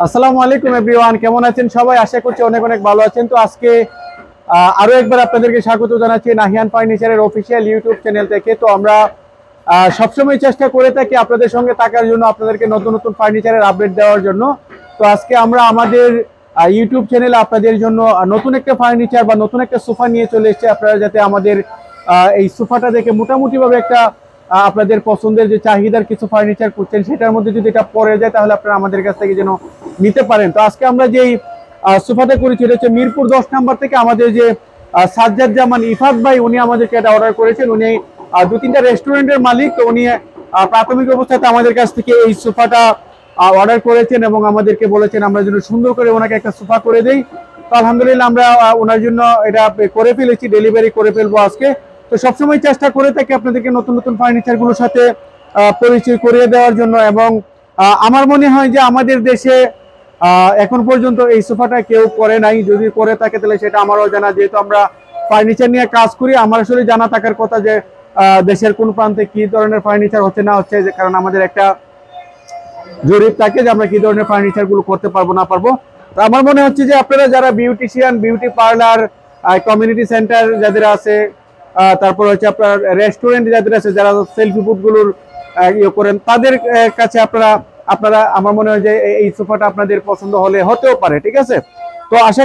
আসসালামু আলাইকুম এভরিওয়ান, কেমন আছেন সবাই? আশা করছি অনেক অনেক ভালো আছেন। তো আজকে আরো একবার আপনাদেরকে স্বাগত জানাচ্ছি নাহিয়ান ফার্নিচারের অফিসিয়াল ইউটিউব চ্যানেল থেকে। তো আমরা সবসময় চেষ্টা করে থাকি আপনাদের সঙ্গে থাকার জন্য, আপনাদেরকে নতুন নতুন ফার্নিচারের আপডেট দেওয়ার জন্য। তো আজকে আমরা আমাদের ইউটিউব চ্যানেলে আপনাদের জন্য নতুন একটা ফার্নিচার বা নতুন একটা সোফা নিয়ে চলে এসেছি। আপনারা যাতে আমাদের এই সোফাটা দেখে মোটামুটিভাবে একটা আপনাদের পছন্দের যে চাহিদার কিছু ফার্নিচার করছেন সেটার মধ্যে যদি এটা পড়ে যায় তাহলে আপনারা আমাদের কাছ থেকে যেন নিতে পারেন। তো আজকে আমরা যেই সোফাটা করেছি এটা হচ্ছে মিরপুর 10 নাম্বার থেকে আমাদের যে সাজ্জাদ জামান ইফাত ভাই, উনি আমাদেরকে এটা অর্ডার করেছেন। উনি 2-3টা রেস্টুরেন্টের মালিক। তো উনি প্রাথমিক অবস্থাতে আমাদের কাছ থেকে এই সোফাটা অর্ডার করেছেন এবং আমাদেরকে বলেছেন আমরা যেন সুন্দর করে ওনাকে একটা সোফা করে দেই। তো আলহামদুলিল্লাহ আমরা ওনার জন্য এটা করে ফেলেছি, ডেলিভারি করে ফেলবো আজকে। তো সবসময় চেষ্টা করে থাকি আপনাদেরকে নতুন নতুন ফার্নিচারগুলোর সাথে পরিচয় করিয়ে দেওয়ার জন্য। এবং আমার মনে হয় যে আমাদের দেশে এখন পর্যন্ত এই সোফাটা কেউ করে নাই। যদি করে থাকে তাহলে সেটা আমারও জানা, যেহেতু আমরা ফার্নিচার নিয়ে কাজ করি। আমার আসলে জানা থাকার কথা যে দেশের কোন প্রান্তে কি ধরনের ফার্নিচার হচ্ছে না হচ্ছে, কারণ আমাদের একটা জরিপ থাকে যে আমরা কি ধরনের ফার্নিচার গুলো করতে পারবো না পারবো। তো আমার মনে হচ্ছে যে আপনারা যারা beautician, beauty parlour, community centre যাদের আছে, তারপর হচ্ছে আপনার রেস্টুরেন্ট যাদের আছে, যারা সেলফি ফুড গুলোর ইয়ে করেন, তাদের কাছে আপনারা আমার মনে হয় যে এই সোফাটা আপনাদের পছন্দ হতেও পারে। ঠিক আছে, তো আশা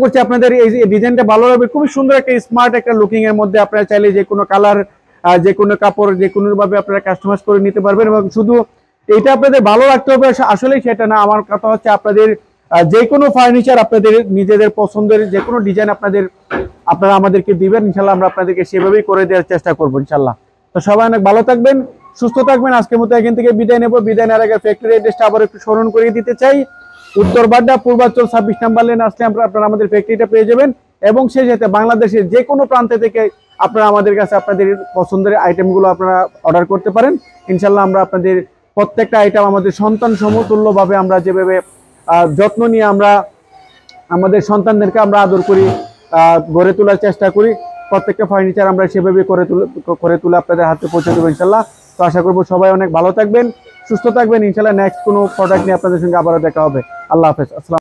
করছি আপনাদের এই ডিজাইনটা ভালো লাগবে। খুবই সুন্দর একটা স্মার্ট একটা লুকিং এর মধ্যে আপনারা চাইলে যে কোনো কালার, যে কোনো কাপড়, যে কোনো ভাবে আপনারা কাস্টমাইজ করে নিতে পারবেন। এবং শুধু এটা আপনাদের ভালো লাগতে হবে আসলেই সেটা না, আমার কথা হচ্ছে আপনাদের যে কোনো ফার্নিচার আপনাদের নিজেদের পছন্দের যে কোনো ডিজাইন আপনারা আমাদেরকে দিবেন, ইনশাল্লাহ আমরা আপনাদেরকে সেভাবেই করে দেওয়ার চেষ্টা করবো ইনশাল্লাহ। তো সবাই অনেক ভালো থাকবেন, সুস্থ থাকবেন। আজকের মতো এখান থেকে বিদায় নেব। বিদায় নেওয়ার আগে ফ্যাক্টরি অ্যাড্রেসটা আবার একটু স্মরণ করিয়ে দিতে চাই। উত্তর বাড্ডা পূর্বাঞ্চল 26 নাম্বার লেন আসলে আপনারা আমাদের ফ্যাক্টরিটা পেয়ে যাবেন। এবং সেই সাথে বাংলাদেশের যে কোনো প্রান্তে থেকে আপনারা আমাদের কাছে আপনাদের পছন্দের আইটেমগুলো আপনারা অর্ডার করতে পারেন। ইনশাল্লাহ আমরা আপনাদের প্রত্যেকটা আইটেম আমাদের সন্তান সমতুল্যভাবে আমরা যেভাবে যত্ন নিয়ে আমরা আমাদের সন্তানদেরকে আমরা আদর করি, গড়ে তোলার চেষ্টা করি, প্রত্যেকটা ফার্নিচার আমরা সেভাবে করে তুলে আপনাদের হাতে পৌঁছে দেবো ইনশাল্লাহ। তো আশা করবো সবাই অনেক ভালো থাকবেন, সুস্থ থাকবেন। ইনশাল্লাহ নেক্সট কোনো প্রোডাক্ট নিয়ে আপনাদের সঙ্গে আবারও দেখা হবে। আল্লাহ হাফেজ। আসসালাম।